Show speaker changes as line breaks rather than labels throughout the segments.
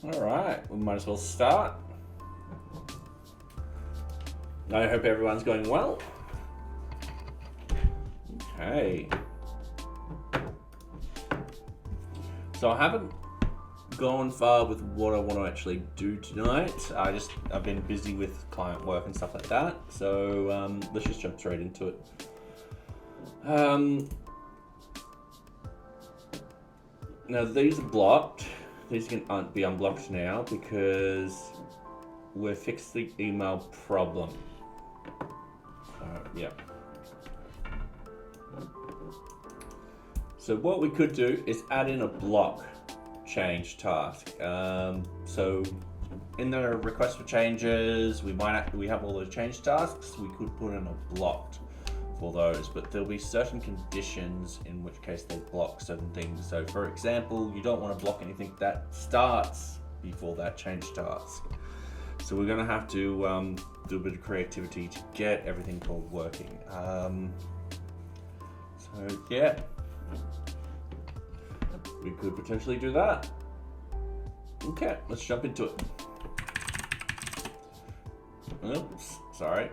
Alright, we might as well start. I hope everyone's going well. Okay. So I haven't gone far with what I want to actually do tonight. I've been busy with client work and stuff like that. So let's just jump straight into it. Now these are blocked. These can be unblocked now because we've fixed the email problem. Yeah. So what we could do is add in a block change task. So in the request for changes, we have all the change tasks. We could put in a blocked for those, but there'll be certain conditions in which case they block certain things. So for example, you don't want to block anything that starts before that change task. So we're going to have to do a bit of creativity to get everything called working. So yeah, we could potentially do that. Okay, let's jump into it. Oops, sorry.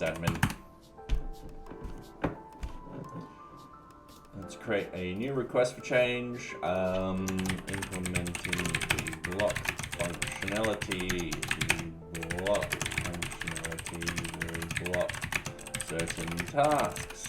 Admin. Let's create a new request for change, implementing the block functionality. The block functionality will block certain tasks.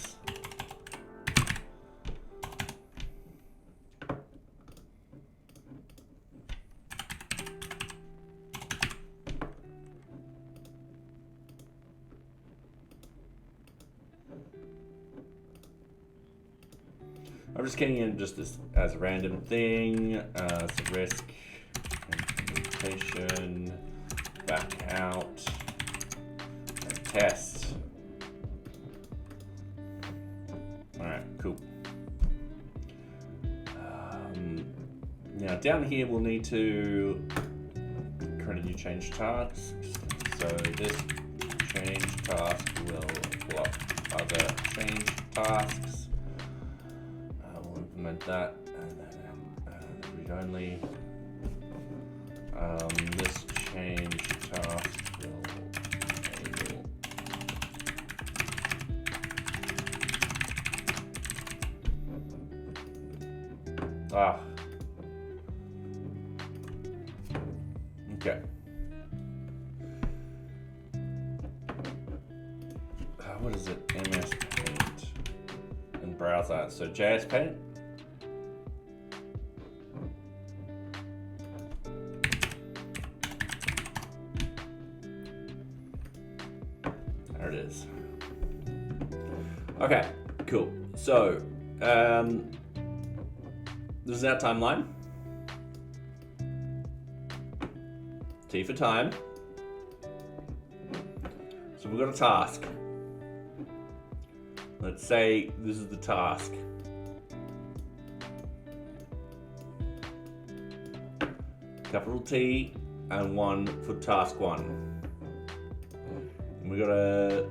I'm just getting in just this as a random thing. So risk, implementation, back out, and test. All right, cool. Now down here we'll need to create a new change task. So this change task will block other change tasks. Implement that, and then read only. This change task will enable. Okay. What is it? MS Paint and browser. So JS Paint. There it is. Okay, cool. So, this is our timeline. T for time. So we've got a task. Let's say this is the task. Capital T and 1 for task 1. We got a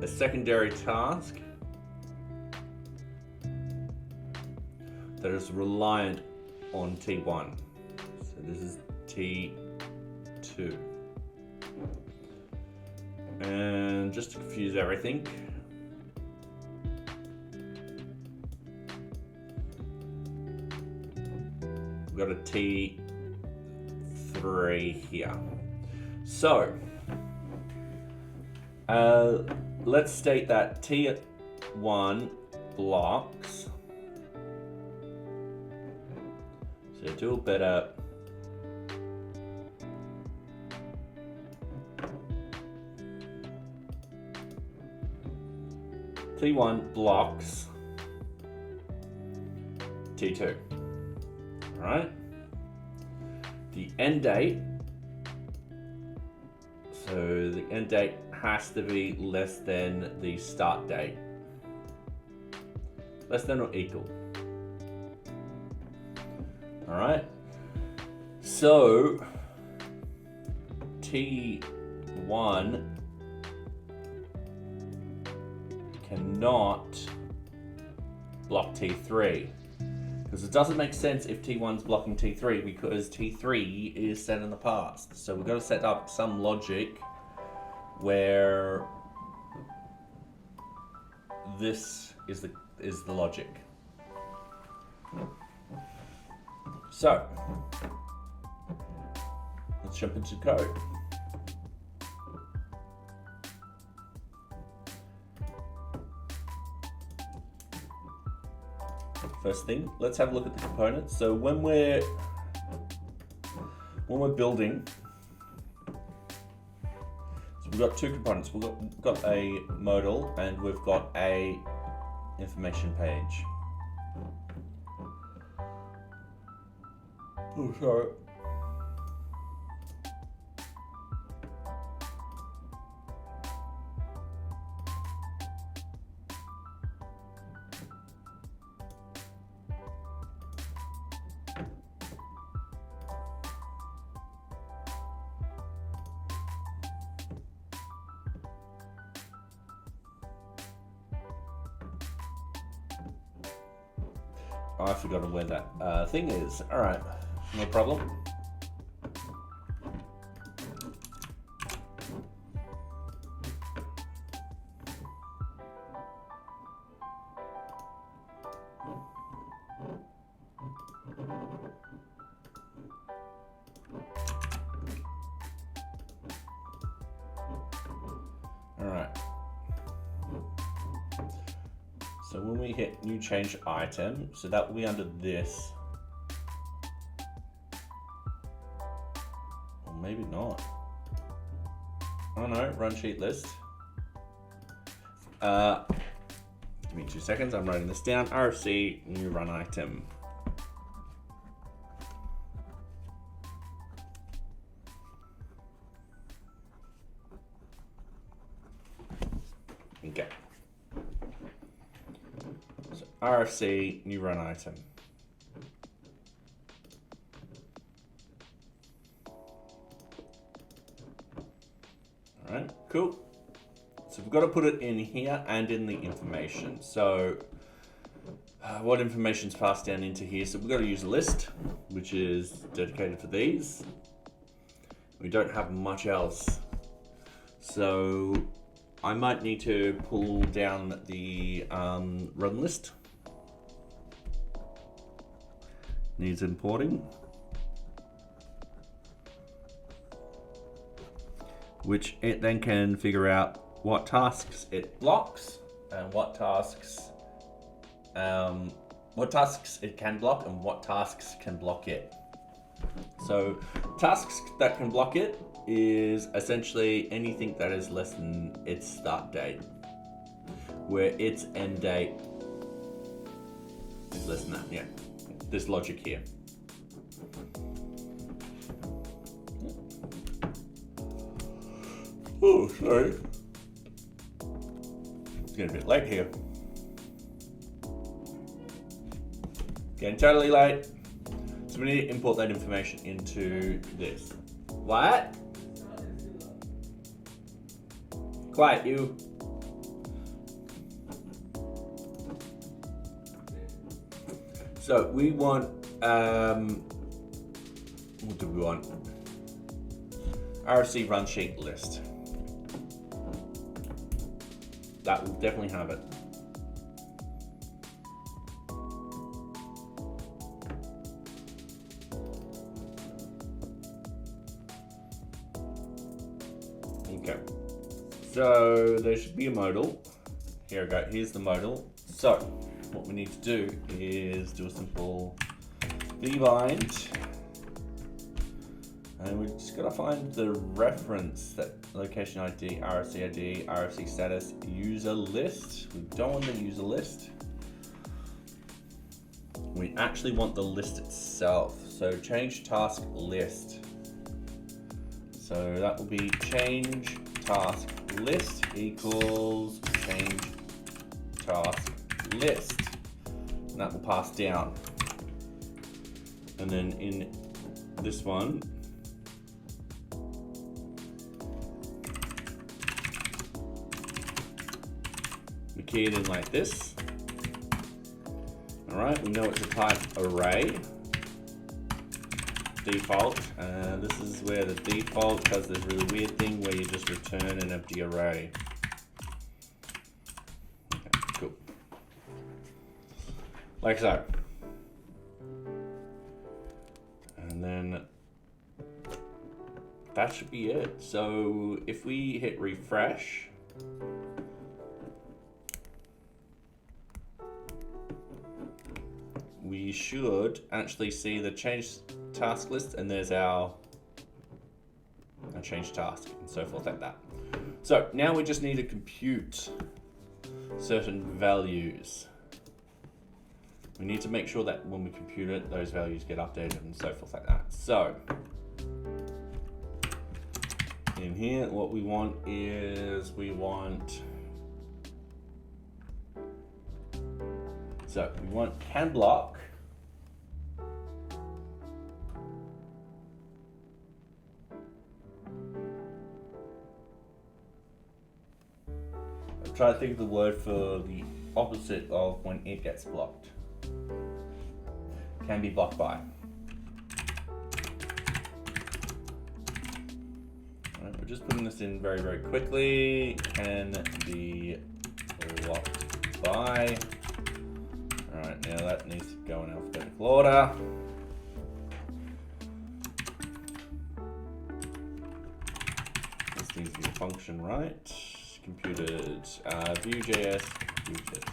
secondary task that is reliant on T1. So this is T2. And just to confuse everything, we've got a T3 here. So let's state that T1 blocks. So do a better. T1 blocks T2. All right. The end date. So the end date has to be less than the start date. Less than or equal. All right. So T1 cannot block T3. Because it doesn't make sense if T1's blocking T3 because T3 is set in the past. So we've got to set up some logic where this is the logic. So let's jump into code. First thing, let's have a look at the components. So when we're building, so we've got two components. We've got a modal and we've got a information page. Oh, sorry. I forgot where that thing is. All right, no problem. All right. So when we hit new change item, so that will be under this. Or maybe not. Oh no, run sheet list. Give me 2 seconds, I'm writing this down. RFC, new run item. Okay. So RFC, new run item. All right, cool. So we've got to put it in here and in the information. So what information's passed down into here? So we've got to use a list, which is dedicated for these. We don't have much else. So I might need to pull down the run list. Needs importing. Which it then can figure out what tasks it blocks and what tasks it can block and what tasks can block it. So tasks that can block it is essentially anything that is less than its start date, where its end date is less than that. Yeah, this logic here. Oh, sorry. It's getting a bit late here. Getting totally late. So we need to import that information into this. What? Quiet, you. So we want, what do we want? RFC run sheet list. That will definitely have it. Okay. So there should be a modal. Here we go, here's the modal. So what we need to do is do a simple dbind. And we just gotta find the reference, that location ID, RFC ID, RFC status, user list. We don't want the user list. We actually want the list itself. So change task list. So that will be change task list equals change task list. And that will pass down. And then in this one, we key it in like this. All right, we know it's a type array. Default. This is where the default does this really weird thing where you just return an empty array. Okay, cool. Like so. And then that should be it. So if we hit refresh, we should actually see the change task list, and there's our change task and so forth like that. So now we just need to compute certain values. We need to make sure that when we compute it, those values get updated and so forth like that. So in here, what we want is we want can block. I'm trying to think of the word for the opposite of when it gets blocked. Can be blocked by. Alright, we're just putting this in very, very quickly. Can be blocked by. Alright, now that needs to go in alphabetical order. This needs to be a function, right? Computed, Vue.js, computed.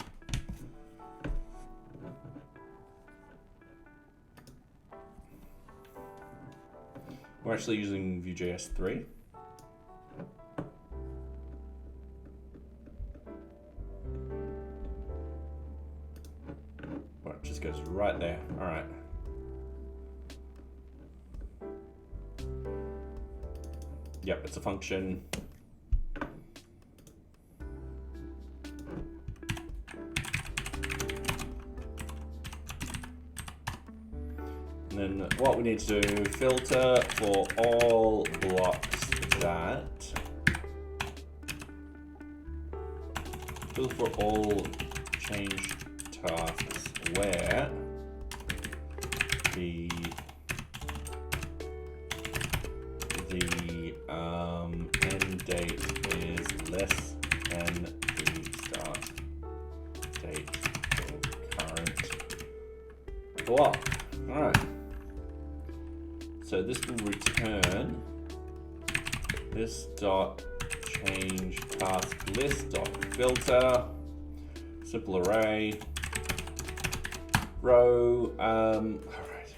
We're actually using Vue.js 3. Well, it just goes right there. All right. Yep, it's a function. And then what we need to do, filter for all blocks that, filter for all change tasks where the end date is less than the start date of current block. All right. So this will return this dot change task list dot filter simple array row. All right.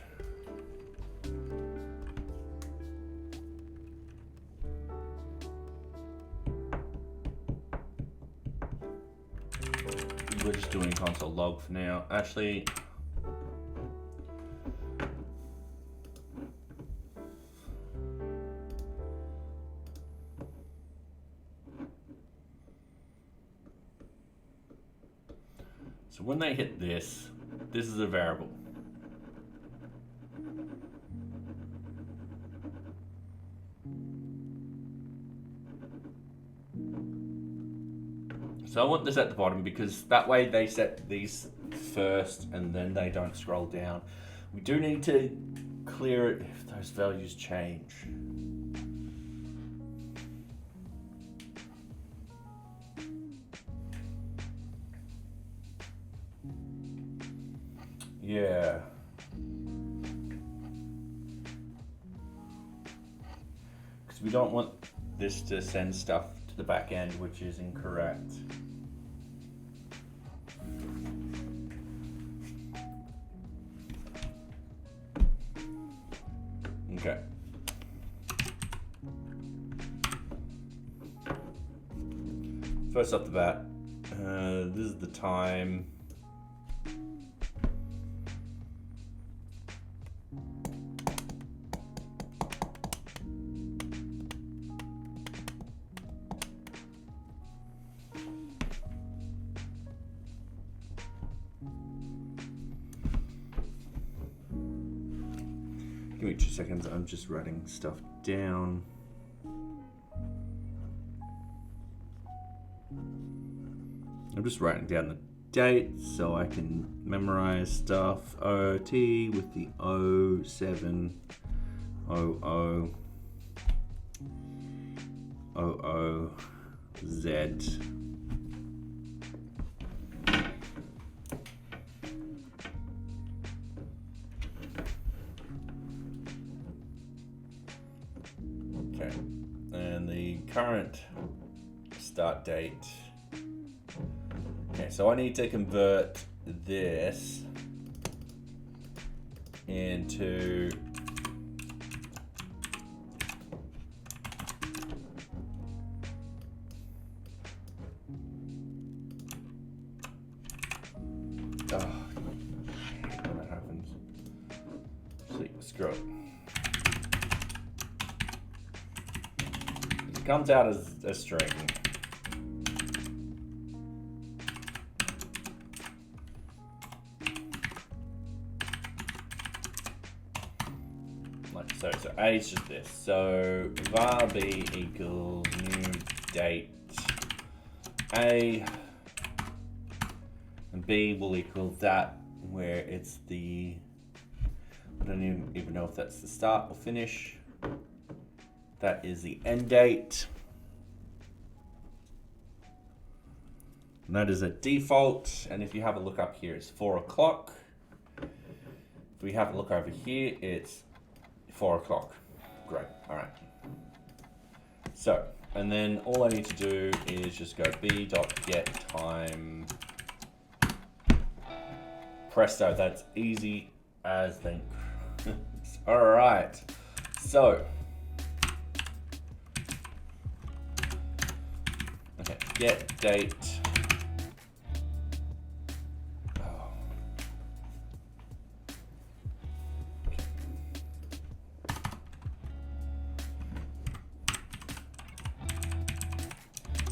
We're just doing console log for now. Actually. So when they hit this, this is a variable. So I want this at the bottom because that way they set these first and then they don't scroll down. We do need to clear it if those values change. Yeah. Because we don't want this to send stuff to the back end, which is incorrect. Okay. First off the bat, this is the time. Give me 2 seconds, I'm just writing stuff down. I'm just writing down the date so I can memorize stuff. OT with the 0700 00Z. Okay, and the current start date. Okay, so I need to convert this into when that happens. Screw it. It comes out as a string. Like so. So A is just this. So var B equals new date A, and B will equal that, where it's the, I don't even know if that's the start or finish. That is the end date. And that is a default. And if you have a look up here, it's 4 o'clock. If we have a look over here, it's 4 o'clock. Great, all right. So, and then all I need to do is just go b.getTime. Presto, that's easy as then. All right, so. Okay, get date.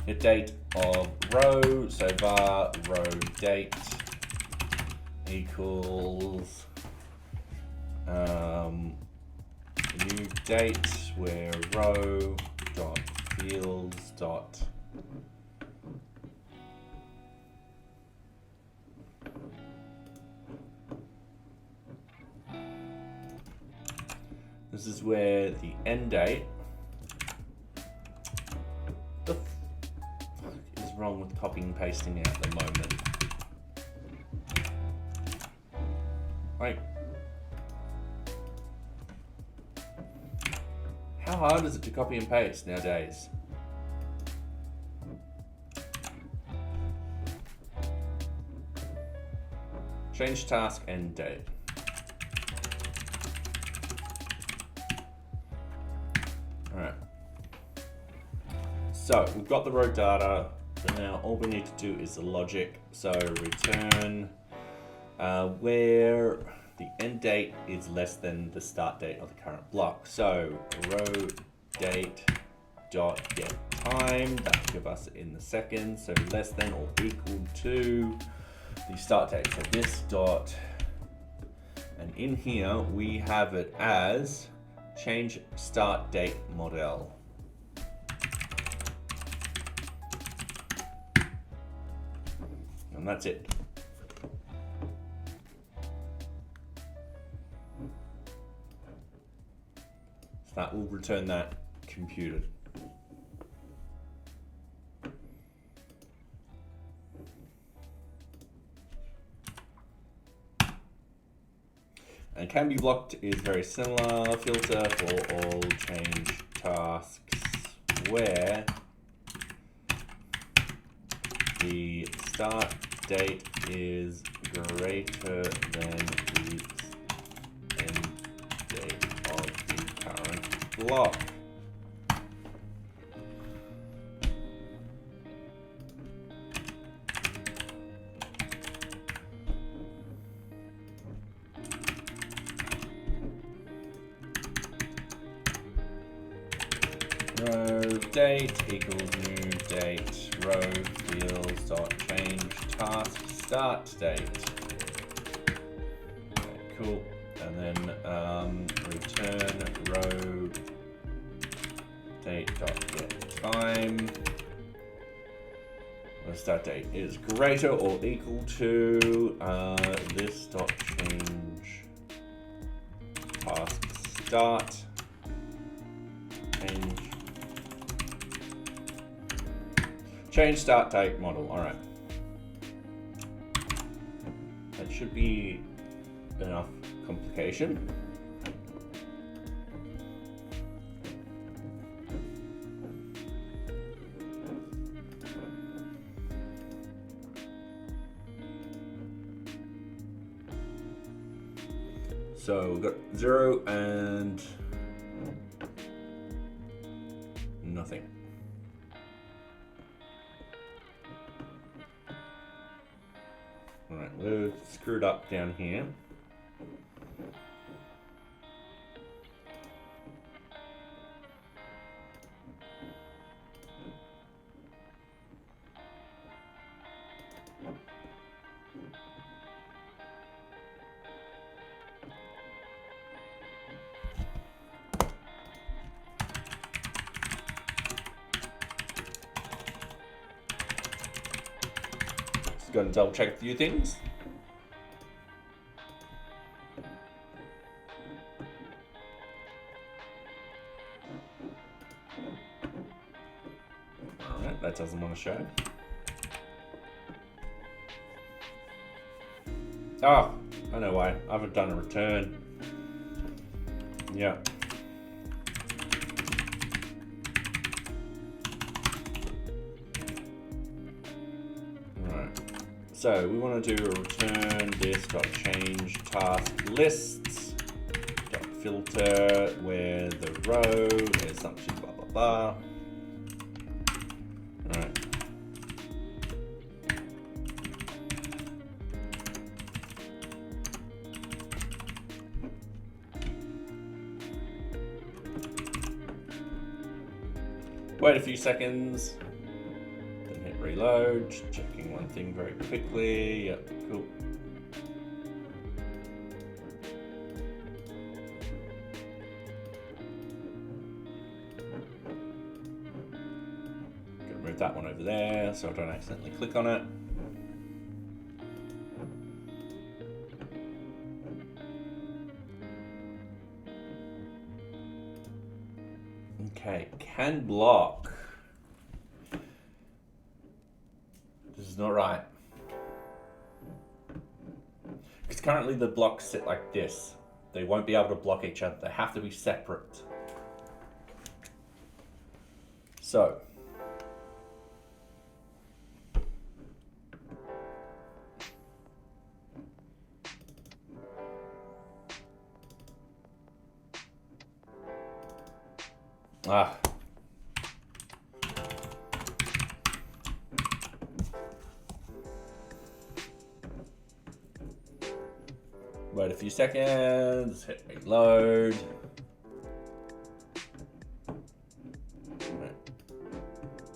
Get date of row, so var row date equals new date where row dot fields dot this is where the end date. The fuck is wrong with copying and pasting at the moment? Like, how hard is it to copy and paste nowadays? Change task end date. All right. So we've got the row data. So now all we need to do is the logic. So return where the end date is less than the start date of the current block. So row date dot get time, that will give us in the second. So less than or equal to the start date. So this dot, and in here we have it as change start date model. And that's it. So that will return that computed. And can be blocked is very similar. Filter for all change tasks where the start date is greater than the end date of the current block. Row date equals new date row fields dot change task start date. Okay, cool. And then return row date dot get time. start date is greater or equal to this dot change task start change start date model. All right, that should be enough complication. So we've got 0 and nothing. All right, we're screwed up down here. Got to double check a few things. Alright, that doesn't want to show. Oh, I know why. I haven't done a return. Yeah. So we want to do a return this dot change task lists dot filter where the row is something blah blah blah. All right. Wait a few seconds. Reload, checking one thing very quickly. Yep, cool. Gonna move that one over there so I don't accidentally click on it. Okay, can block. This is not right. Because currently the blocks sit like this. They won't be able to block each other. They have to be separate. So. Wait a few seconds, hit reload. Right.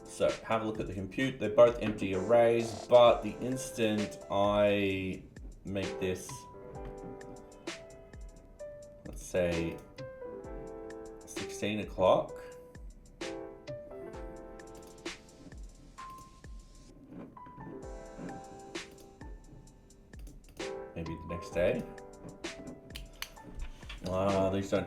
So have a look at the compute. They're both empty arrays, but the instant I make this, let's say 16 o'clock, maybe the next day. These don't.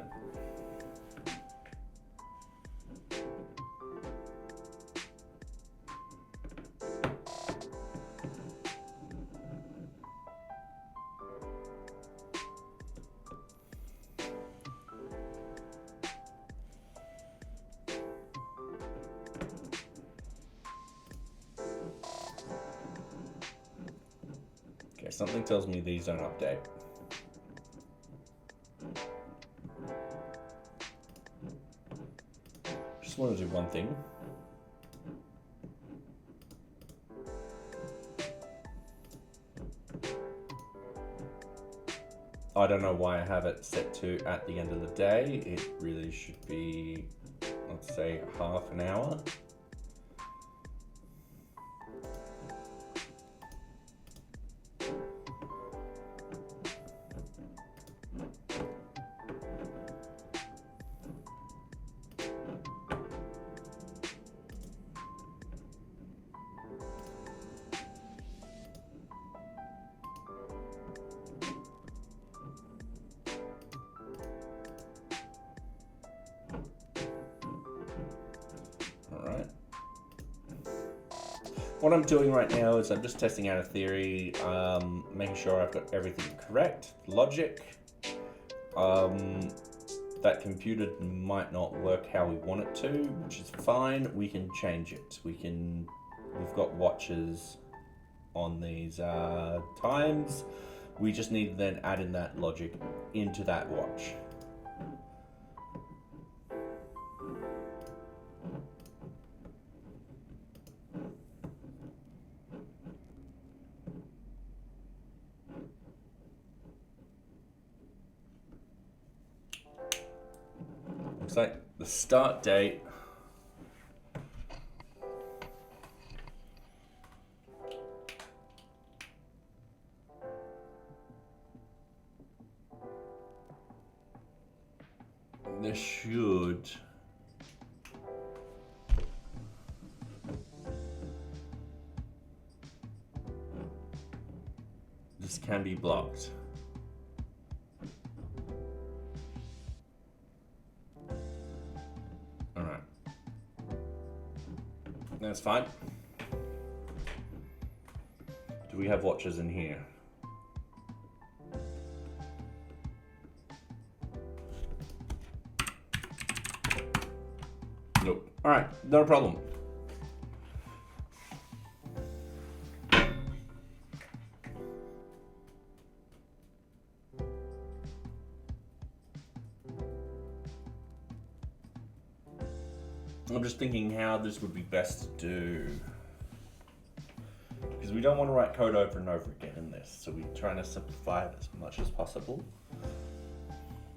Okay, something tells me these don't update. Just want to do one thing. I don't know why I have it set to at the end of the day. It really should be, let's say, half an hour. what I'm doing right now is I'm just testing out a theory, making sure I've got everything correct, logic. That computer might not work how we want it to, which is fine. We can change it. We've got watches on these times. We just need to then add in that logic into that watch. Looks like the start date this should this can be blocked. Alright. That's fine. Do we have watches in here? Nope. Alright, not a problem. I'm just thinking how this would be best to do. Because we don't want to write code over and over again in this, so we're trying to simplify it as much as possible.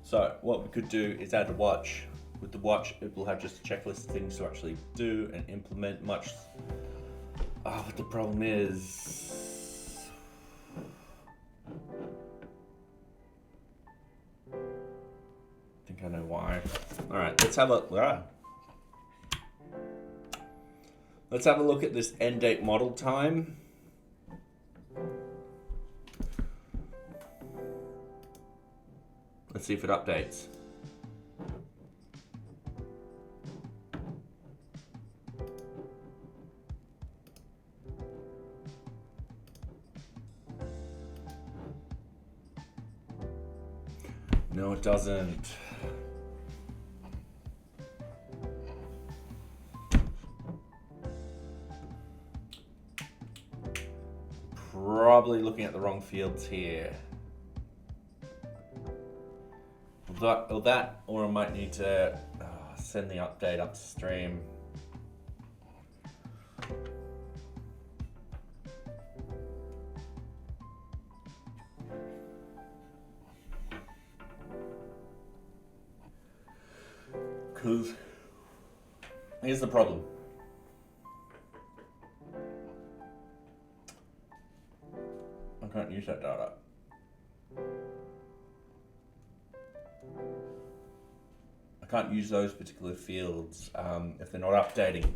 So what we could do is add a watch. With the watch, it will have just a checklist of things to actually do and implement much. But the problem is, I think I know why. All right, let's have a look at this end date model time. Let's see if it updates. No, it doesn't. Probably looking at the wrong fields here. Or I might need to send the update upstream. Because here's the problem. I can't use that data. I can't use those particular fields if they're not updating.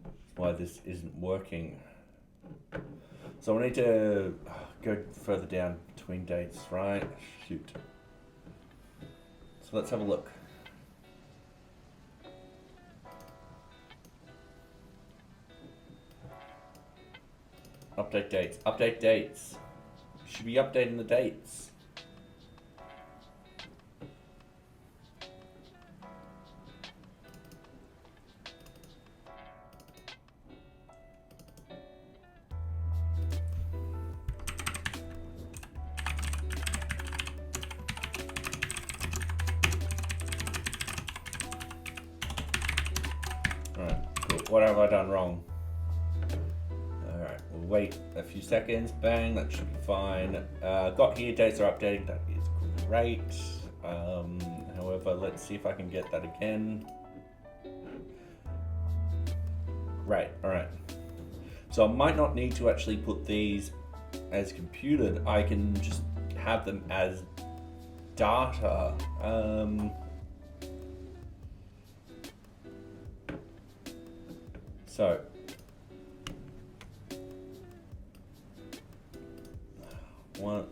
That's why this isn't working. So I need to go further down between dates, right? Shoot. So let's have a look. Update dates. Update dates. Should be updating the dates. Alright, cool. What have I done wrong? Wait a few seconds, bang, that should be fine. Got here, dates are updating, that is great. However, let's see if I can get that again. Right, alright. So I might not need to actually put these as computed, I can just have them as data. So, 1,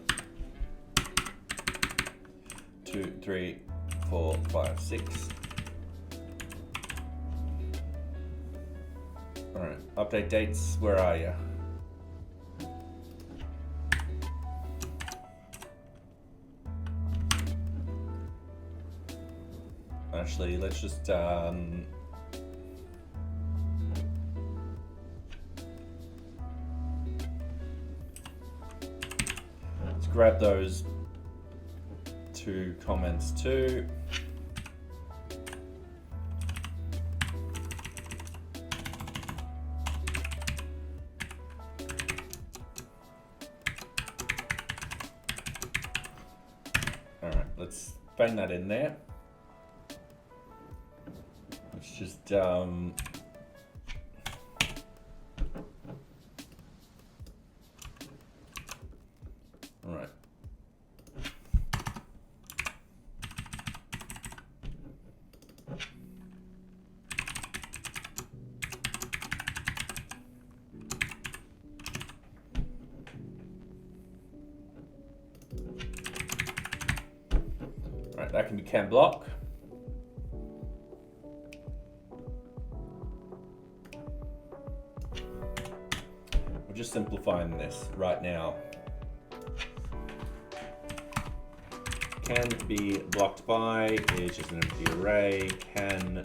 2, 3, 4, 5, 6. Alright, update dates, where are you? Actually, let's just let's grab those 2 comments too. Alright, let's bang that in there. Let's just Alright. Alright, that can be cam block. We're just simplifying this right now. Can be blocked by is just an empty array. Can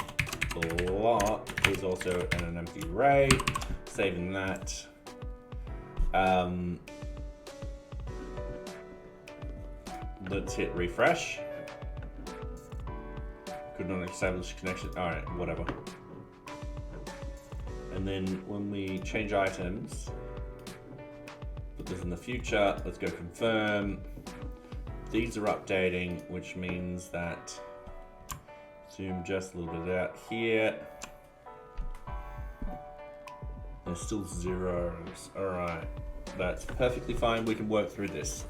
block is also an empty array. Saving that. Let's hit refresh. Could not establish connection. Alright, whatever. And then when we change items, put this in the future, let's go confirm. These are updating, which means that, zoom just a little bit out here. There's still zeros. Alright, that's perfectly fine. We can work through this.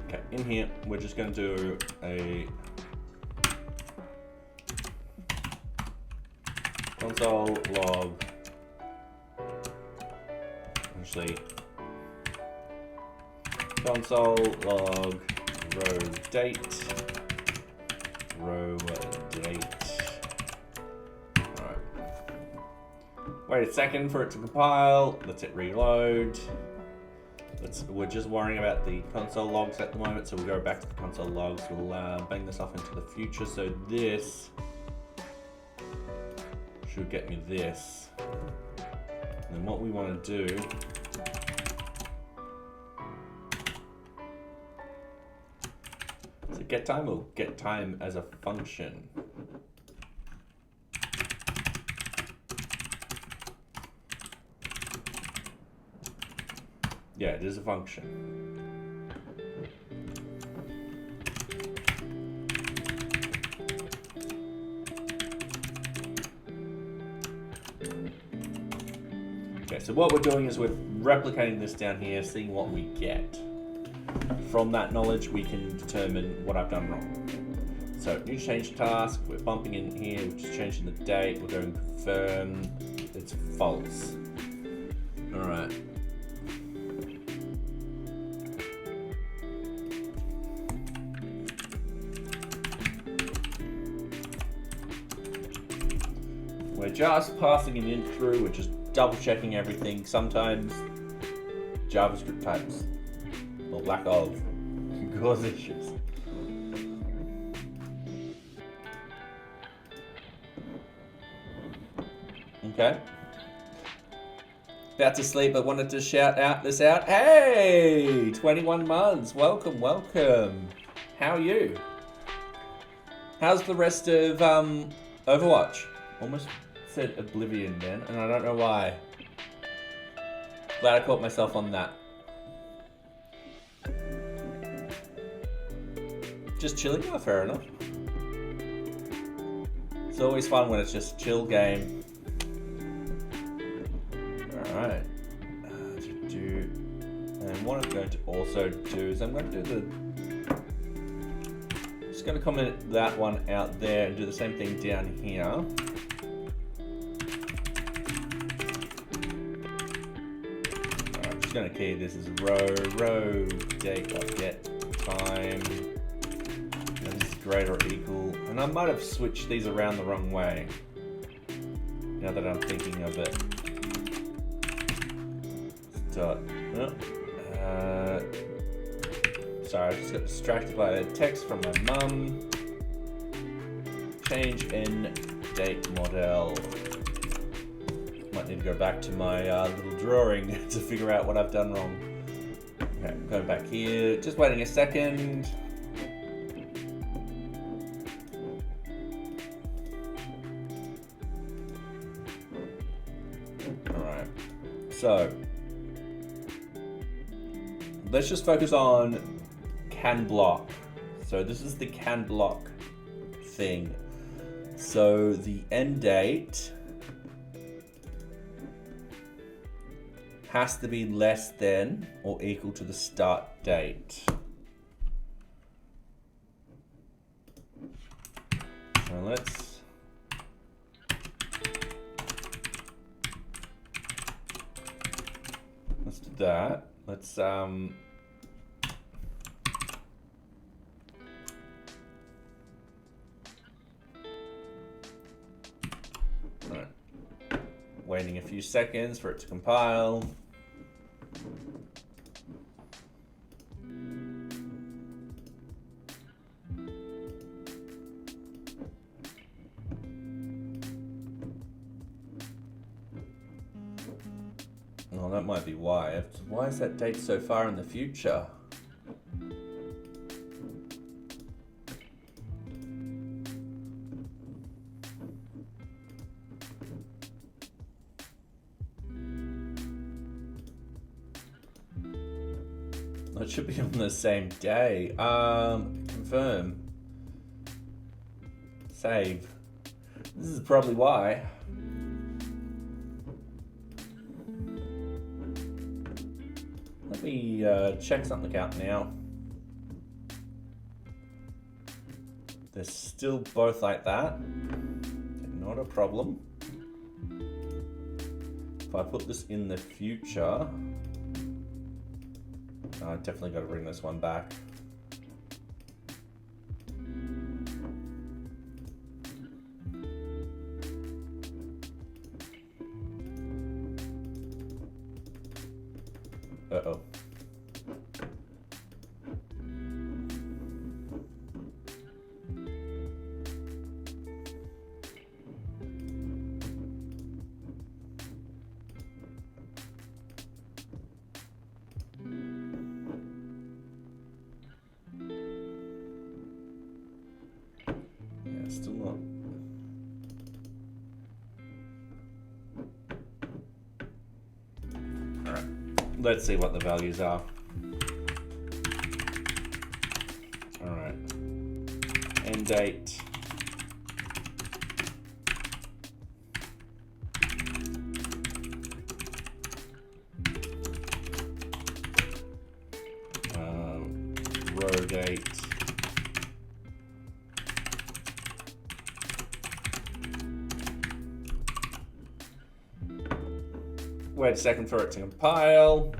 Okay, in here, we're just going to do a console log. Actually, console log row date. Row date. Alright. Wait a second for it to compile. Let's hit reload. We're just worrying about the console logs at the moment, so we'll go back to the console logs. We'll bang this off into the future. So this should get me this. And then what we want to do is it get time or get time as a function. Yeah, it is a function. Okay, so what we're doing is we're replicating this down here, seeing what we get. From that knowledge, we can determine what I've done wrong. So, new change task, we're bumping in here, we're just changing the date, we're going confirm, it's false. Alright. We're just passing it in through, we're just double checking everything. Sometimes JavaScript types, or lack of, can cause issues. Okay. About to sleep, I wanted to shout out this out. Hey! 21 months, welcome, welcome. How are you? How's the rest of Overwatch? Almost said Oblivion then, and I don't know why. Glad I caught myself on that. Just chilling? Oh, fair enough. It's always fun when it's just a chill game. Alright. And what I'm going to also do is I'm going to do just going to comment that one out there and do the same thing down here. Going to key this as row date get time, and this is greater or equal, and I might have switched these around the wrong way. Now that I'm thinking of it. Start. Sorry, I just got distracted by a text from my mum. Change in date model. Might need to go back to my little drawing to figure out what I've done wrong. Okay, going back here. Just waiting a second. Alright. So, let's just focus on can block. So this is the can block thing. So the end date has to be less than or equal to the start date. So let's do that. Let's waiting a few seconds for it to compile. Oh, that might be why. Why is that date so far in the future? It should be on the same day. Confirm. Save. This is probably why. Let me check something out now. They're still both like that. Not a problem. If I put this in the future, I definitely got to bring this one back. Uh-oh. Still not. Alright, let's see what the values are. Alright, end date. Row date. Wait a second for it to compile.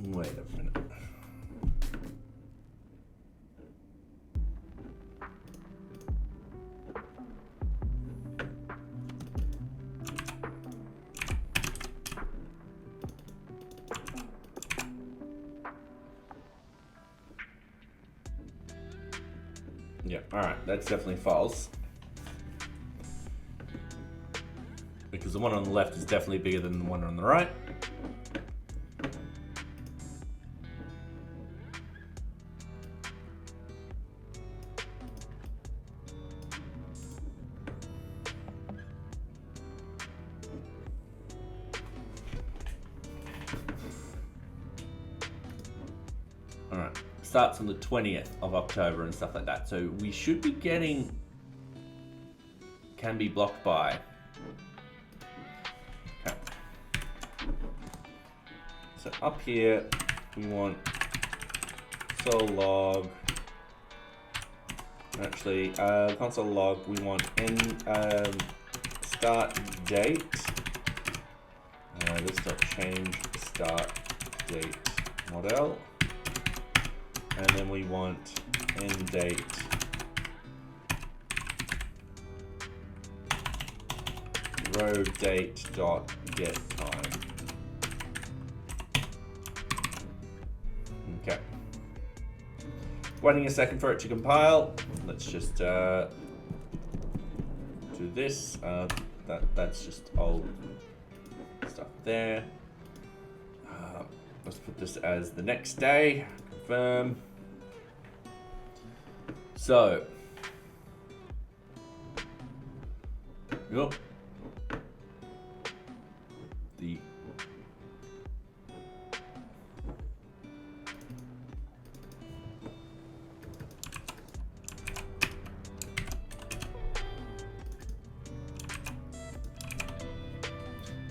Wait a minute. Yeah, alright, that's definitely false. Because the one on the left is definitely bigger than the one on the right. Alright, starts on the 20th of October and stuff like that. So we should be getting can be blocked by. Okay. So up here we want console log. Actually, console log we want start date this.change start date model, and then we want end date row date dot get time. Okay. Waiting a second for it to compile. Let's just do this. That's just old stuff there. Let's put this as the next day. Confirm. So, yep.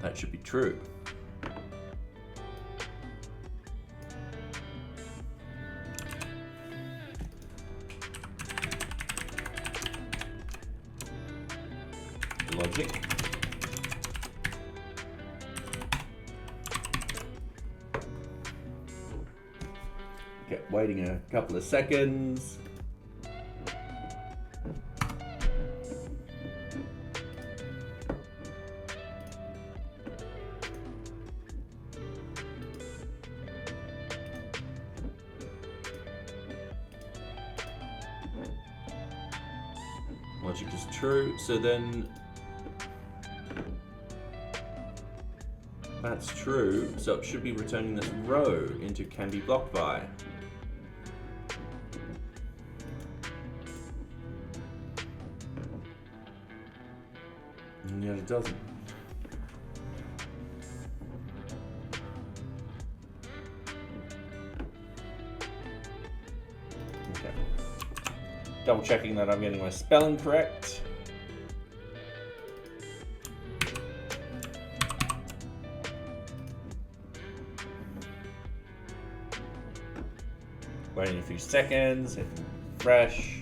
That should be true. Logic. Okay, waiting a couple of seconds. Logic is true, so then that's true, so it should be returning this row into can be blocked by. And yet it doesn't. Okay. Double checking that I'm getting my spelling correct. Waiting a few seconds, hit refresh.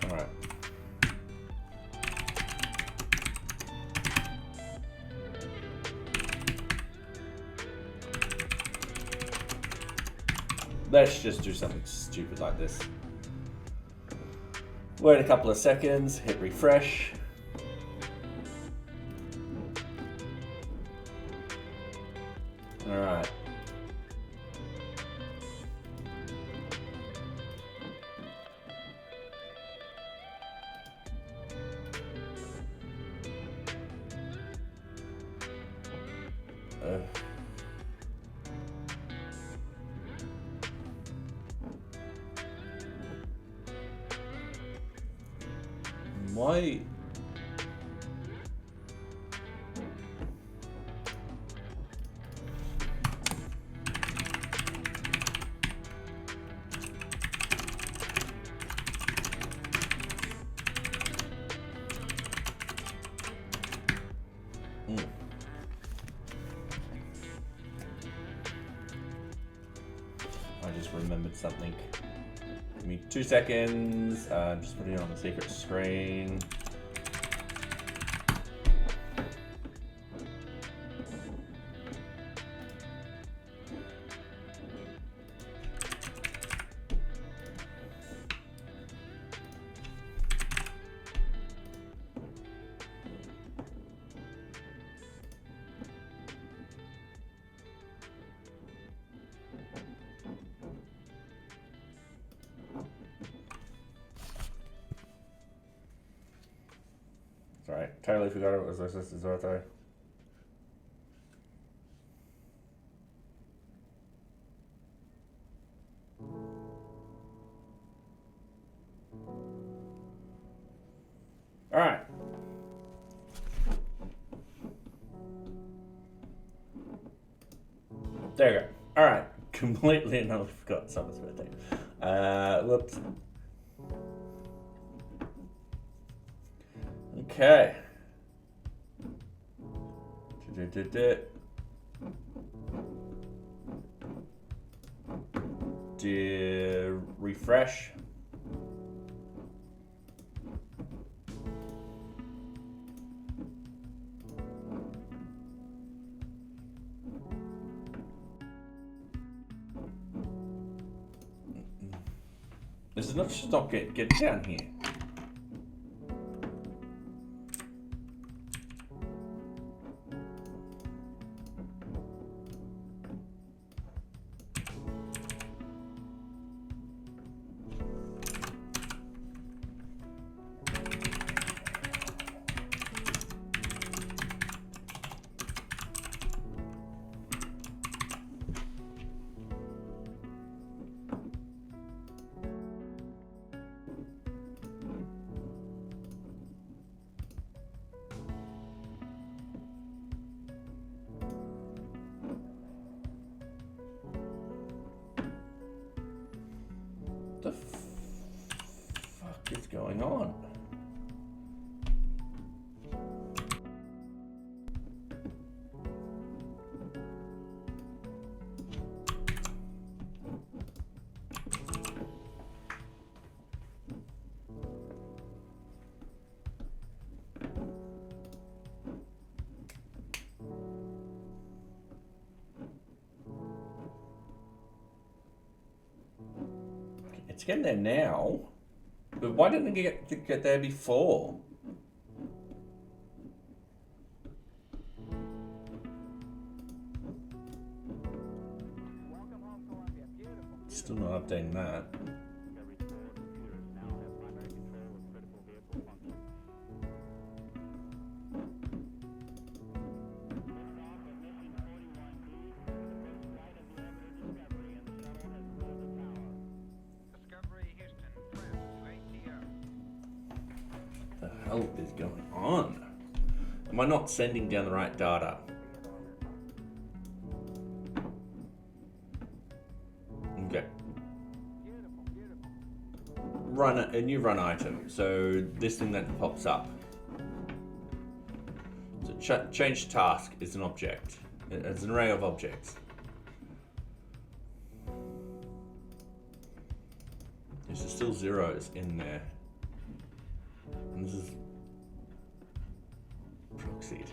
All right. Let's just do something stupid like this. Wait a couple of seconds, hit refresh. All right. Why? I just remembered something. Give me 2 seconds. Just putting it on the secret screen. Sorry, totally forgot it was this is ortho. All right. There you go. All right. Completely and utterly forgot Summer's birthday. Whoops. Okay. Refresh. This is not get down here. What the fuck is going on? It's getting there now, but why didn't it get there before? Still not updating that. What the hell is going on? Am I not sending down the right data? Okay. Run a new run item. So this thing that pops up. So change task is an object. It's an array of objects. There's still zeros in there. And this is proxied.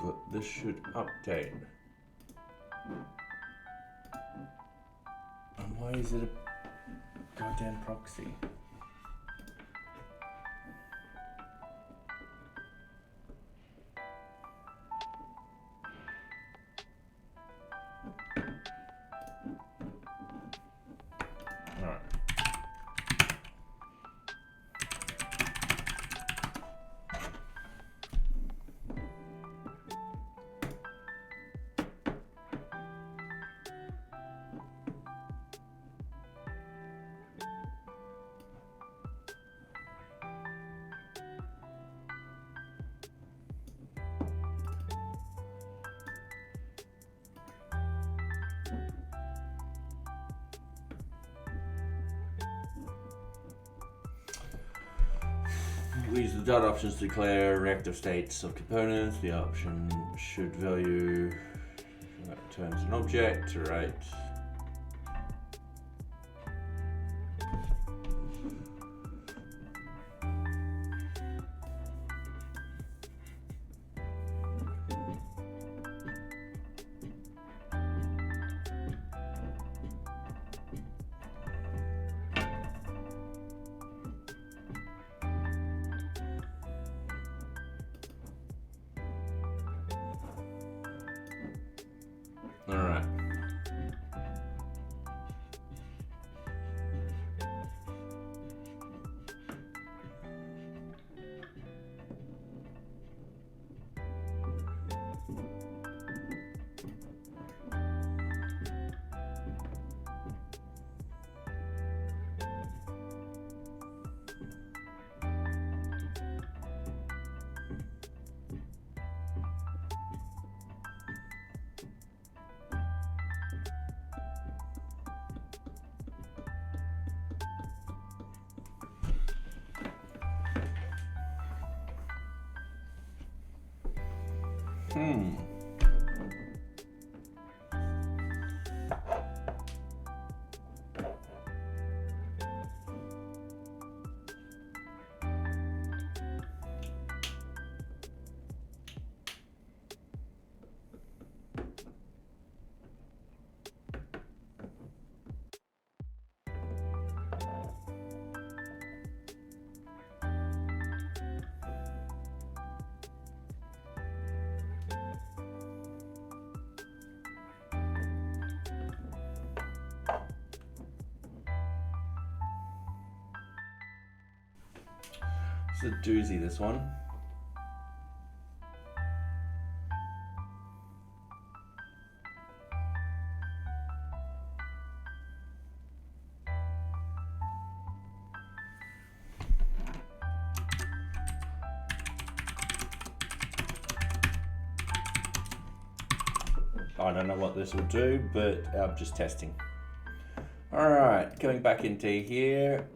But this should update. And why is it a goddamn proxy? Alright. We use the dot options to declare reactive states of components. The option should value returns an object, right? All right. It's a doozy, this one. I don't know what this will do, but I'm just testing. All right, going back into here.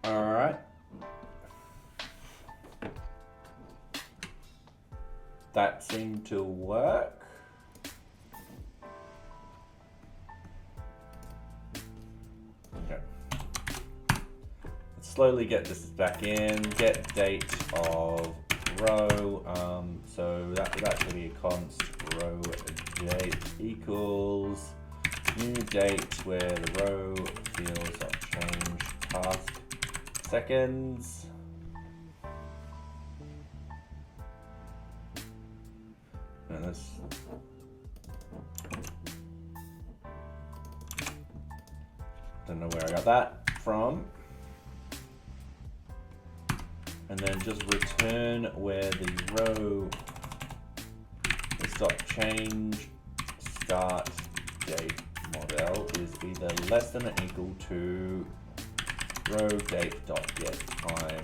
All right. That seemed to work. Okay. Let's slowly get this back in. Get date of row. So that's going to be a const row date equals new date where the row fields are changed task seconds. And this. Don't know where I got that from. And then just return where the row is dot change start date model is either less than or equal to row date dot get time.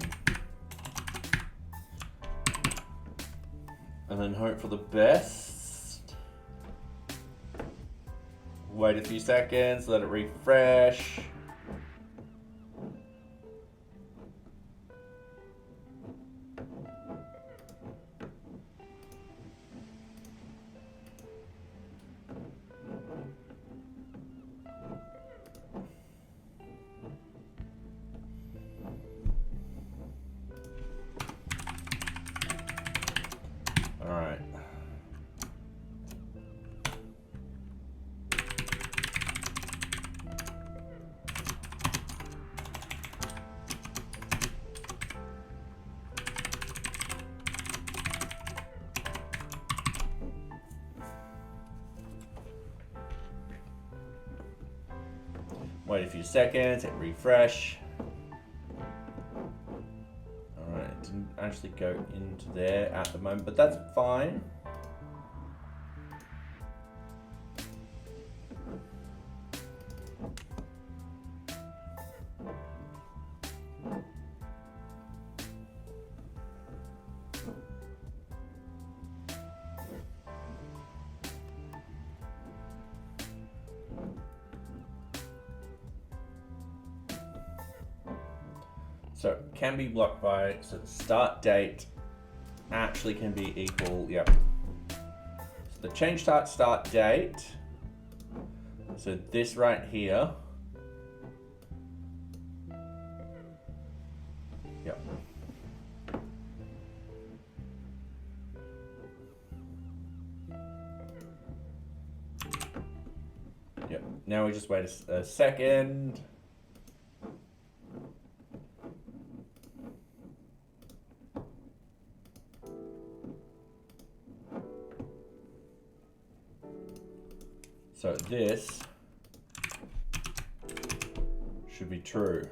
And then hope for the best. Wait a few seconds, let it refresh. All right. Wait a few seconds, hit refresh. All right, it didn't actually go into there at the moment, but that's fine. So can be blocked by, so the start date actually can be equal, yep. So the change start date, so this right here, yep. Yep, now we just wait a second. So this should be true.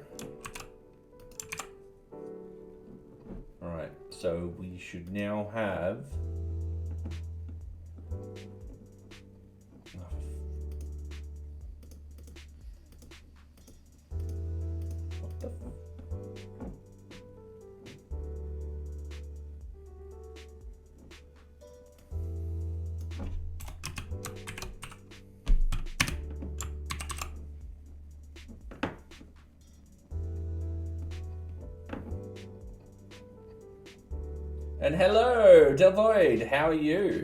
All right, so we should now have what the And hello, Delvoid, how are you?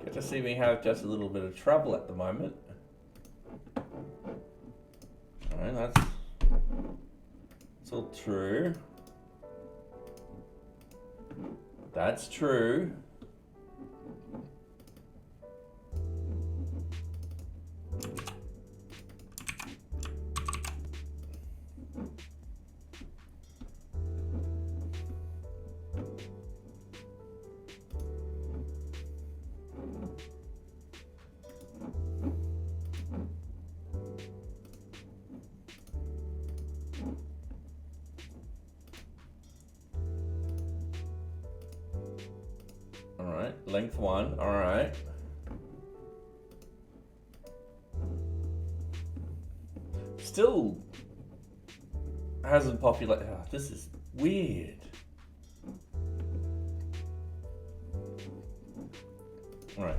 Get to see me have just a little bit of trouble at the moment. Alright, that's all true. That's true. Alright, length 1, alright. Still hasn't populated. Oh, this is weird. Alright.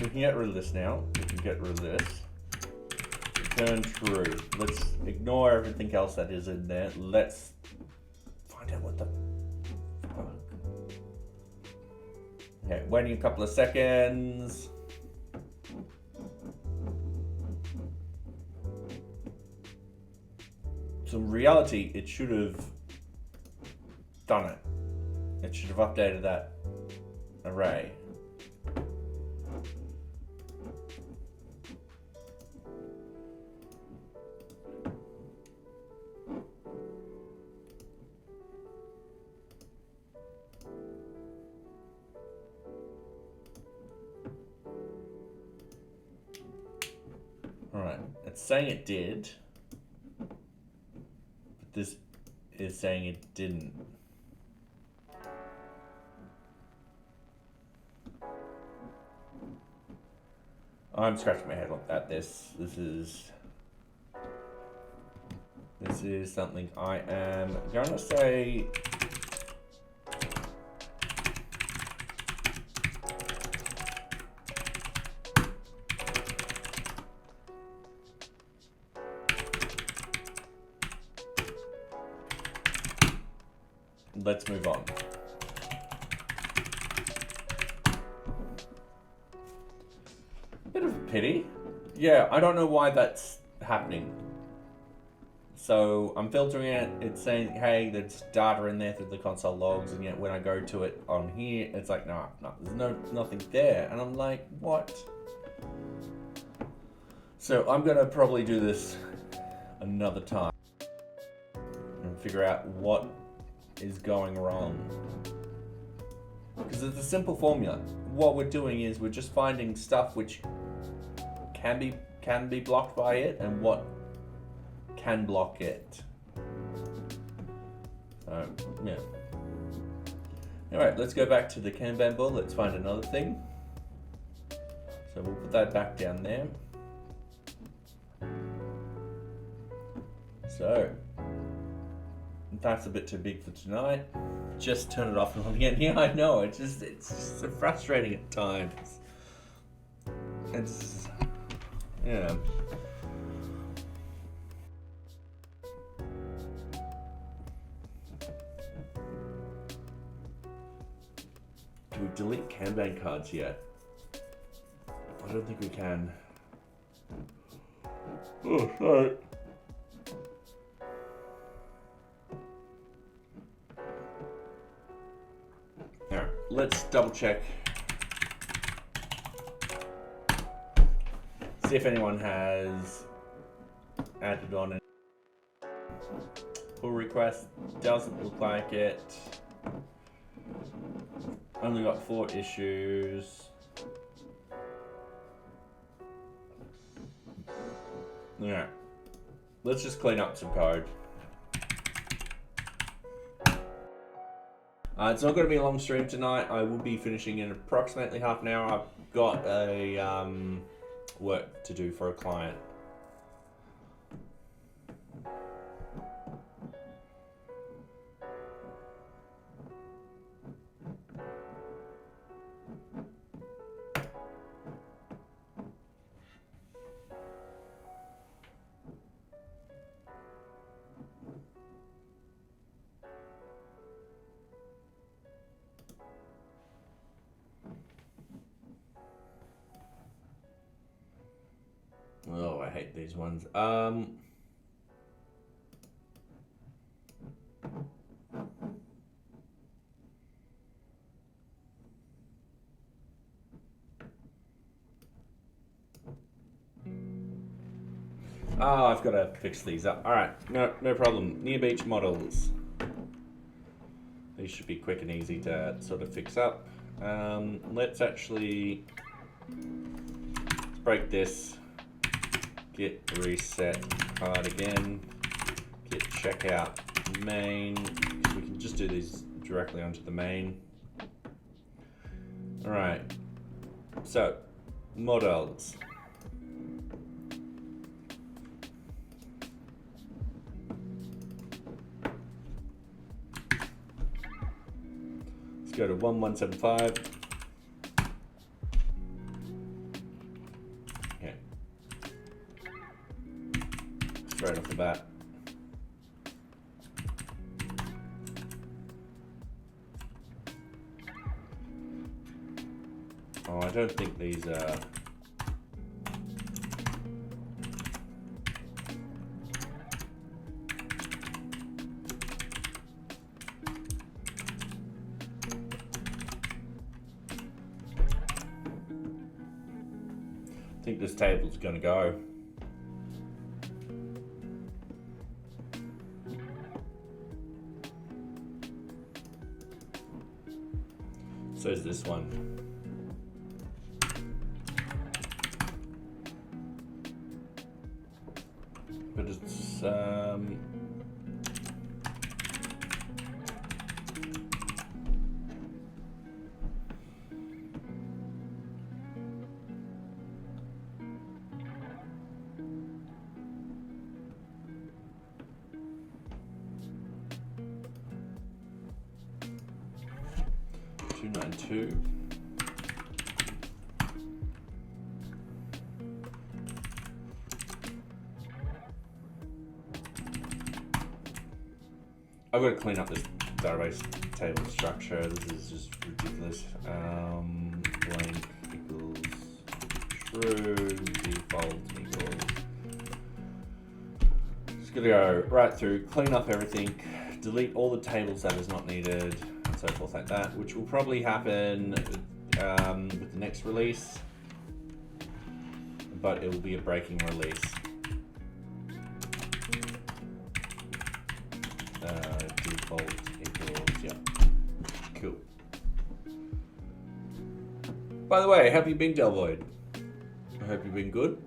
We can get rid of this now. We can get rid of this. Return true. Let's ignore everything else that is in there. Let's find out what the fuck. Okay, waiting a couple of seconds. So in reality, it should have done it. It should have updated that array. Alright, it's saying it did, but this is saying it didn't. I'm scratching my head at this. This is something I am gonna say. Let's move on. Bit of a pity. Yeah, I don't know why that's happening. So I'm filtering it, it's saying, hey, there's data in there through the console logs, and yet when I go to it on here, it's like, no, there's nothing there. And I'm like, what? So I'm gonna probably do this another time and figure out what is going wrong. Because it's a simple formula. What we're doing is we're just finding stuff which can be blocked by it and what can block it. So, yeah. Alright, let's go back to the Kanban board. Let's find another thing. So we'll put that back down there. So, that's a bit too big for tonight. Just turn it off and on again. Yeah, I know. It's just so frustrating at times. It's, yeah. Do we delete Kanban cards yet? I don't think we can. Oh, sorry. Alright, let's double check. See if anyone has added on it. Pull request doesn't look like it. Only got 4 issues. Alright, let's just clean up some code. It's not going to be a long stream tonight. I will be finishing in approximately half an hour. I've got a work to do for a client. these ones. Oh, I've got to fix these up. All right, no problem. NearBeach models. These should be quick and easy to sort of fix up. Let's actually break this. Git reset card again. Git checkout main. We can just do these directly onto the main. All right. So models. Go to 1175. Okay. Straight off the bat. Oh, I don't think these are... I think this table's going to go. So is this one. But it's 292. I've got to clean up this database table structure. This is just ridiculous. Blank equals true, default equals. Just gonna go right through, clean up everything, delete all the tables that is not needed, and so forth like that, which will probably happen with the next release, but it will be a breaking release. Default equals, yeah, cool. By the way, how have you been, Delvoid? I hope you've been good.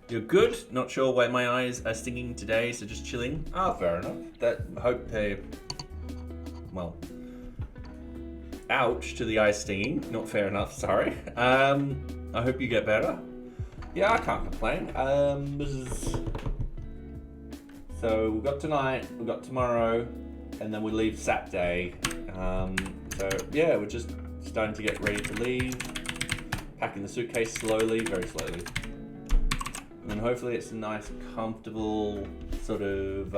You're good. Not sure why my eyes are stinging today, so just chilling. Ah, fair enough. Hope they, well, ouch to the eyes stinging. Not fair enough. Sorry. I hope you get better. Yeah, I can't complain. So we've got tonight, we've got tomorrow, and then we leave Saturday. So yeah, we're just starting to get ready to leave. Packing the suitcase slowly, very slowly. And hopefully it's a nice, comfortable sort of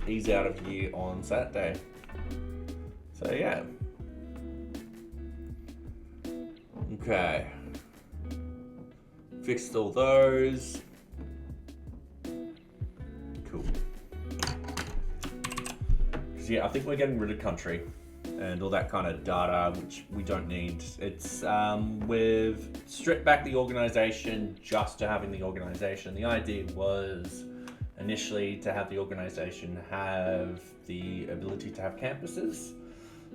ease out of here on Saturday. So yeah. Okay. Fixed all those. Cool. So yeah, I think we're getting rid of country and all that kind of data, which we don't need. It's we've stripped back the organization just to having the organization. The idea was initially to have the organization have the ability to have campuses.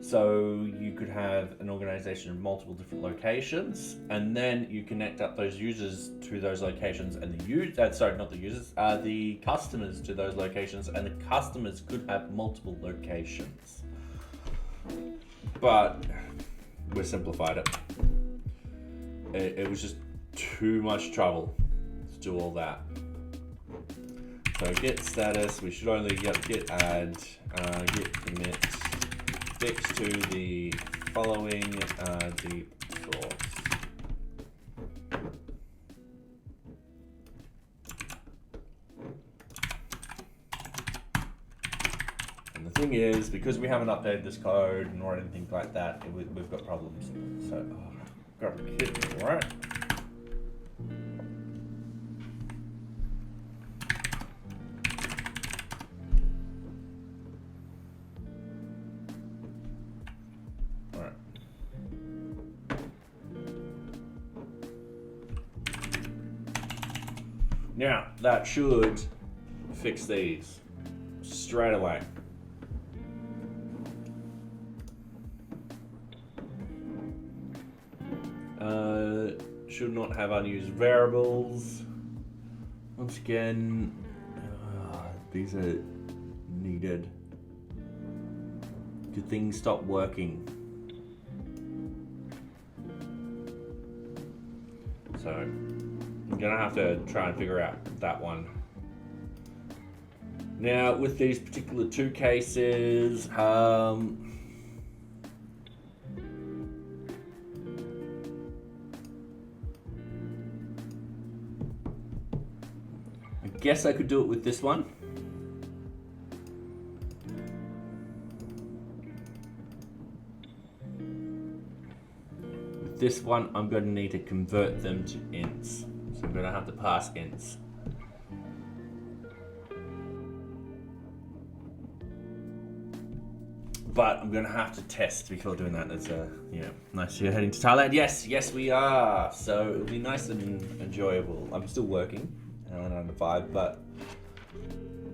So you could have an organization in multiple different locations, and then you connect up those users to those locations, and the customers to those locations, and the customers could have multiple locations. but we simplified it. It was just too much trouble to do all that. So git status, we should only get add, git commit, fix to the following deep source. And the thing is, because we haven't updated this code or anything like that, we've got problems. So, got to kid me, right? Now, that should fix these straight away. Should not have unused variables. Once again, these are needed. Did things stop working? So, I'm gonna have to try and figure out that one. Now, with these particular two cases, I guess I could do it with this one. With this one, I'm going to need to convert them to ints. So I'm going to have to pass ints. But I'm going to have to test before doing that. It's nice. You're heading to Thailand? Yes we are. So it'll be nice and enjoyable. I'm still working 9 to 5, but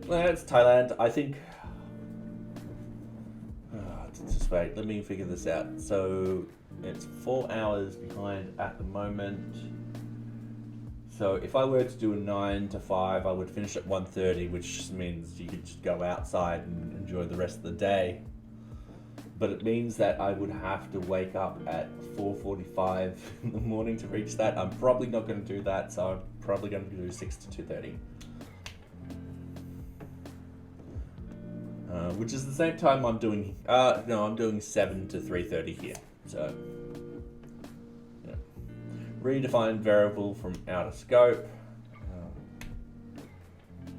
it's Thailand. I think. Just wait. Let me figure this out. So it's 4 hours behind at the moment. So if I were to do a 9 to 5, I would finish at 1:30, which means you could just go outside and enjoy the rest of the day. But it means that I would have to wake up at 4:45 in the morning to reach that. I'm probably not going to do that, so I'm probably going to do 6 to 2:30. Which is the same time I'm doing, I'm doing 7 to 3:30 here. So, yeah. Redefine variable from outer scope.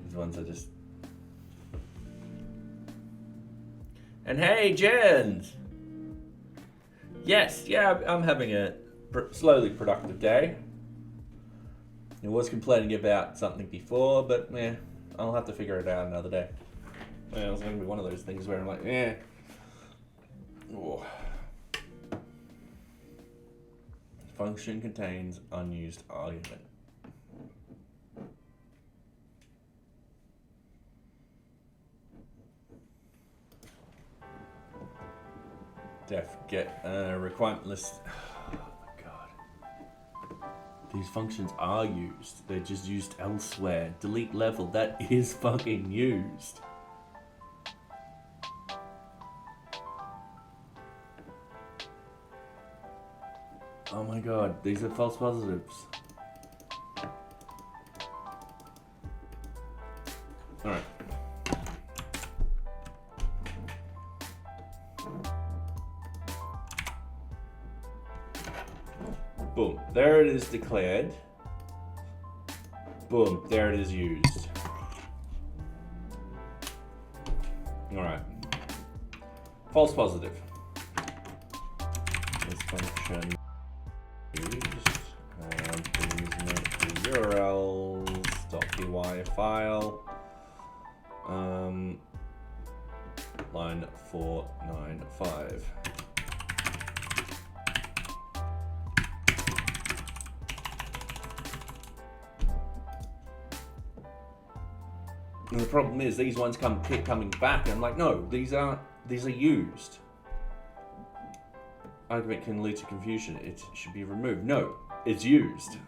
These ones are just... And hey, Jens! Yes, yeah, I'm having a slowly productive day. I was complaining about something before, but I'll have to figure it out another day. It's going to be one of those things where I'm like, Oh. Function contains unused argument. Def get requirement list. Oh my god. These functions are used. They're just used elsewhere. Delete level. That is fucking used. Oh my god. These are false positives. Alright. Boom, there it is declared. Boom, there it is used. Alright. False positive. This function used. Please note the urls.py file. Line 495. And the problem is these ones keep coming back, and I'm like, no, these are used. Argument can lead to confusion. It should be removed. No, it's used.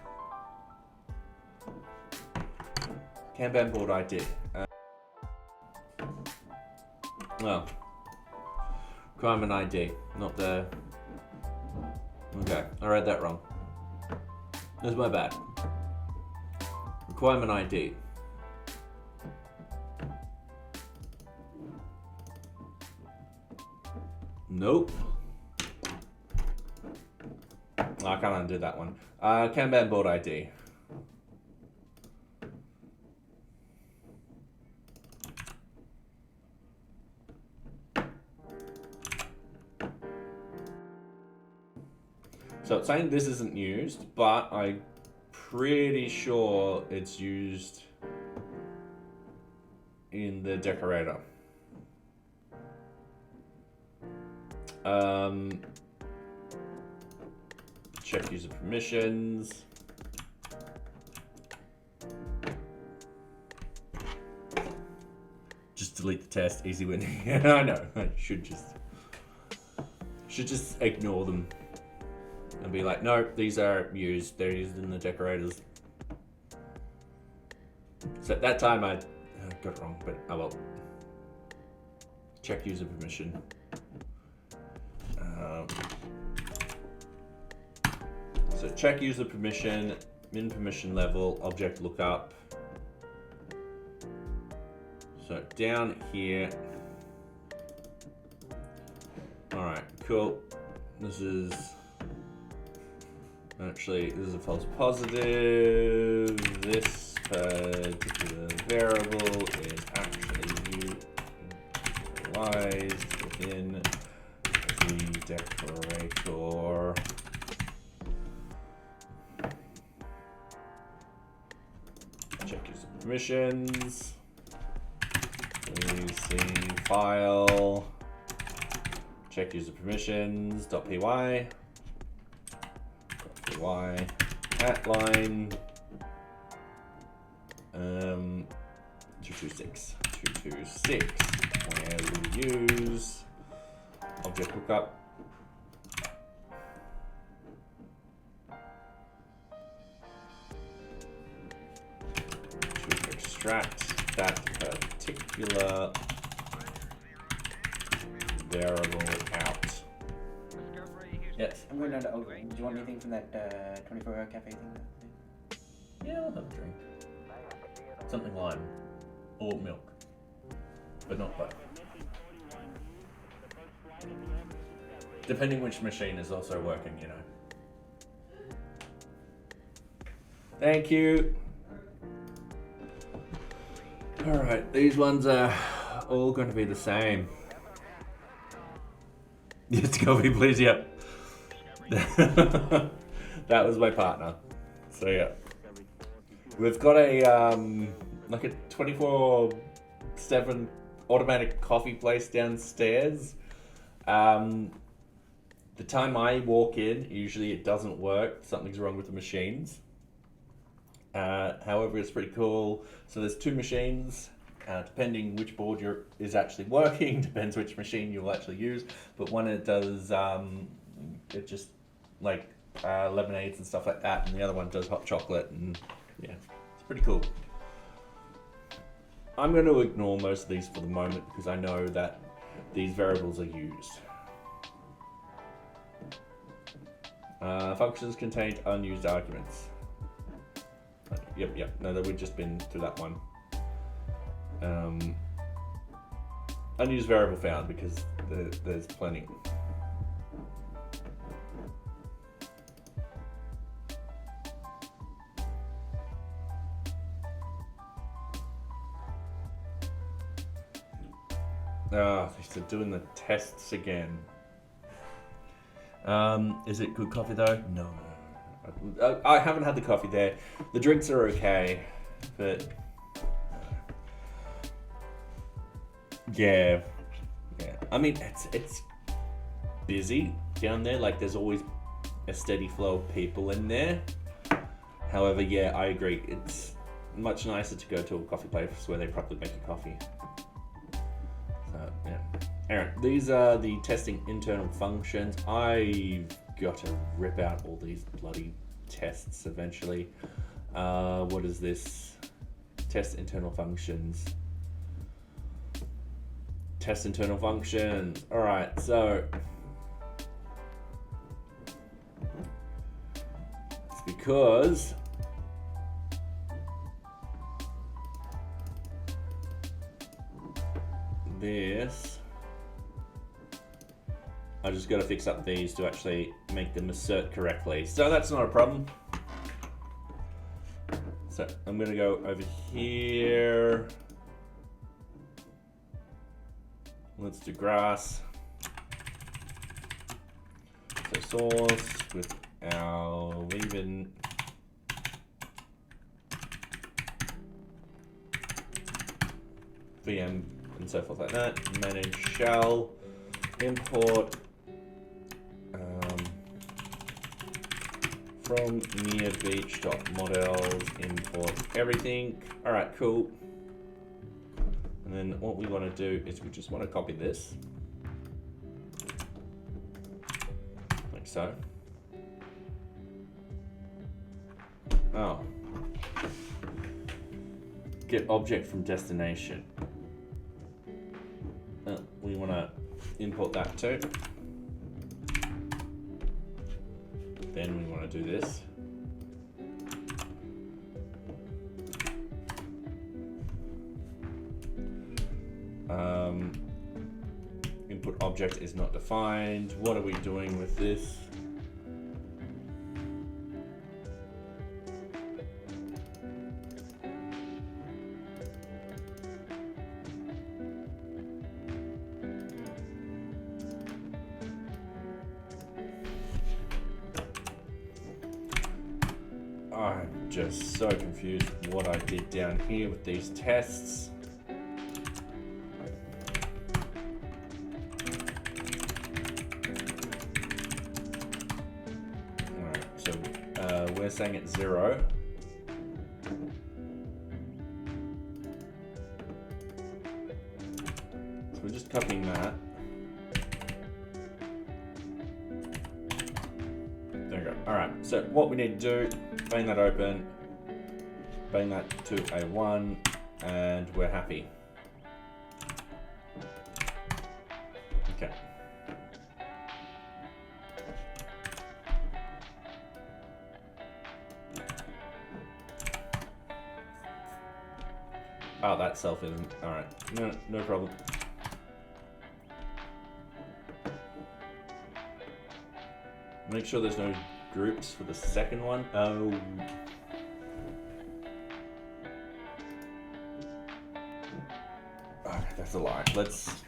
Kanban board ID. Well, Requirement ID, not the... Okay, I read that wrong. That's my bad. Requirement ID. Nope. I can't undo that one. Kanban board ID. So it's saying this isn't used, but I'm pretty sure it's used in the decorator. Check user permissions. Just delete the test, easy win. Yeah, I know. I should just ignore them and be like, no, these are used. They're used in the decorators. So at that time I got it wrong, but oh well. Check user permission. So check user permission, min permission level, object lookup. So down here. All right, cool. This is a false positive. This particular variable is actually utilized within the decorator. Check user permissions. Please see file. Check user permissions. .py. .py. At line. 226. 226. Where we use object lookup. To extract that particular variable out. Yes.
I'm going down to Ogle. Do you want anything from that 24-hour cafe thing?
Yeah, I'll have a drink. Something lime. Or milk. But not both. Depending which machine is also working, you know. Thank you. Alright, these ones are all going to be the same. Yes, coffee, please, yep. That was my partner. So, yeah. We've got a, like a 24/7 automatic coffee place downstairs. The time I walk in, usually it doesn't work. Something's wrong with the machines. However, it's pretty cool. So there's two machines, depending which board is actually working, depends which machine you'll actually use. But one it does, it just like lemonades and stuff like that, and the other one does hot chocolate, and yeah, it's pretty cool. I'm going to ignore most of these for the moment because I know that these variables are used. Functions contained unused arguments. Yep. No, we've just been through that one. Unused variable found because there's plenty. They're doing the tests again. Is it good coffee though? No. I haven't had the coffee there. The drinks are okay, but yeah. I mean, it's busy down there. Like, there's always a steady flow of people in there. However, yeah, I agree. It's much nicer to go to a coffee place where they properly make your coffee. So yeah. Aaron, these are the testing internal functions. I've got to rip out all these bloody tests eventually. What is this? Test internal functions. Test internal functions. All right, so it's because this, I just got to fix up these to actually make them assert correctly. So that's not a problem. So I'm going to go over here. Let's do grass. So source with our leave-in. VM and so forth like that. Manage shell. Import from NearBeach.models. Import everything. All right, cool. And then what we want to do is we just want to copy this, like so. Oh. Get object from destination. We want to import that too. Then we want to do this. Input object is not defined. What are we doing with this? I'm just so confused with what I did down here with these tests. Alright, so we're saying it's 0. So we're just copying that. There we go. Alright, so what we need to do, bang that open, bang that to a 1, and we're happy. Okay. Oh, that self isn't. Alright, no problem. Make sure there's no groups for the second one. Oh. Okay, that's a lie. Let's.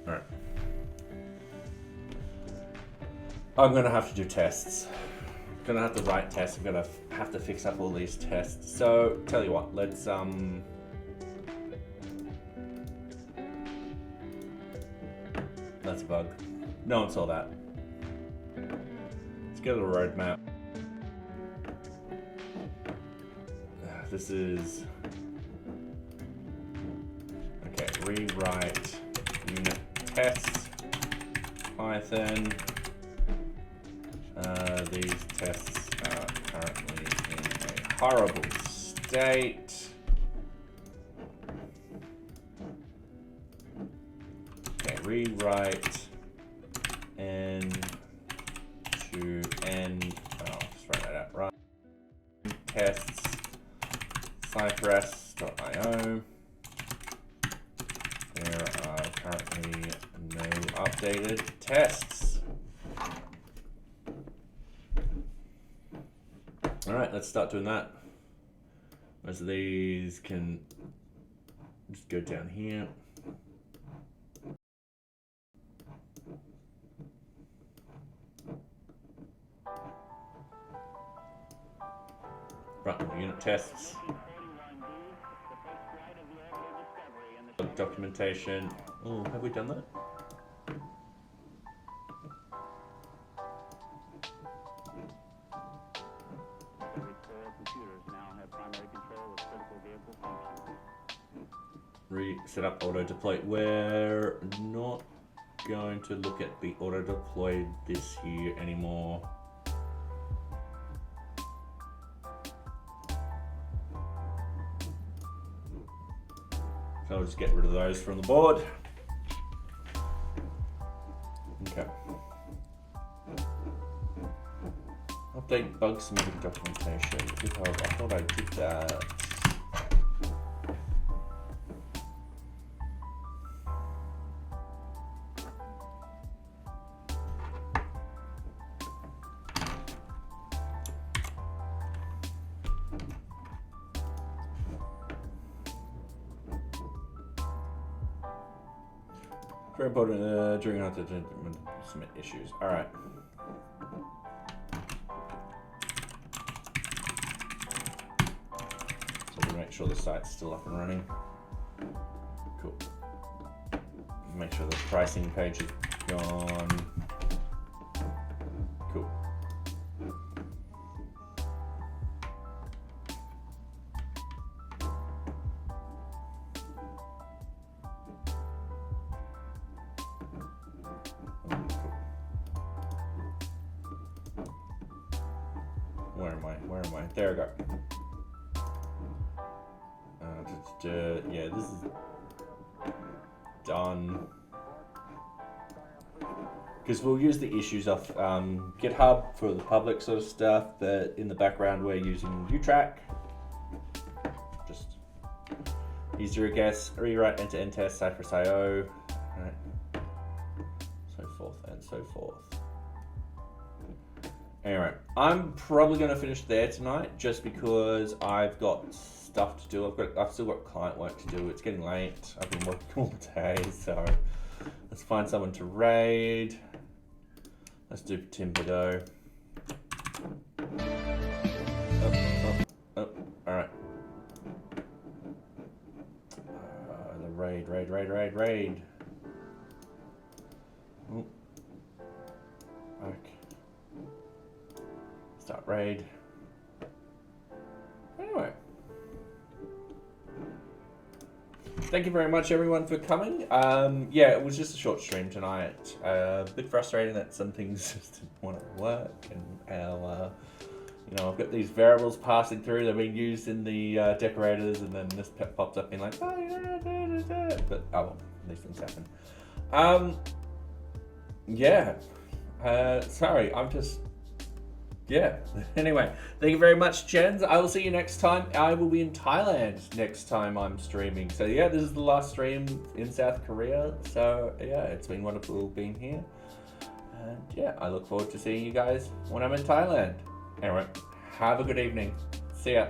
Alright. I'm gonna have to do tests. Gonna have to write tests. I'm gonna have to fix up all these tests. So tell you what, let's that's a bug. No one saw that. Let's get a roadmap. This is okay. Rewrite unit tests Python. These tests are currently in a horrible state. Okay, rewrite n to n. Oh, just write that out. Run tests cypress.io. There are currently no updated tests. Alright, let's start doing that. Most of these can just go down here. Right, unit tests. Documentation. Oh, have we done that? Set up auto deploy. We're not going to look at the auto deploy this here anymore. So I'll just get rid of those from the board. Okay. Update bug submitting documentation. Oh, I thought I did that. Very important during our submit issues. All right. So we make sure the site's still up and running. Cool. Make sure the pricing page is gone. Cool. Where am I? There we go. Yeah, this is done. Because we'll use the issues of GitHub for the public sort of stuff, but in the background we're using UTrack. Just easier guess, rewrite end-to-end test, Cypress.io, right? So forth and so forth. Anyway, I'm probably going to finish there tonight just because I've got stuff to do. I've still got client work to do. It's getting late. I've been working all day, so let's find someone to raid. Let's do Tim Bordeaux. Oh, all right. The raid. Oh. Okay. Start raid. Anyway. Thank you very much everyone for coming. Yeah, it was just a short stream tonight. A bit frustrating that some things just didn't want to work, and our, you know, I've got these variables passing through that are being used in the decorators, and then this pops up being like, oh yeah, but oh well, these things happen. Yeah. Sorry, I'm just. Yeah. Anyway, thank you very much, Jens. I will see you next time. I will be in Thailand next time I'm streaming. So yeah, this is the last stream in South Korea. So yeah, it's been wonderful being here. And yeah, I look forward to seeing you guys when I'm in Thailand. Anyway, have a good evening. See ya.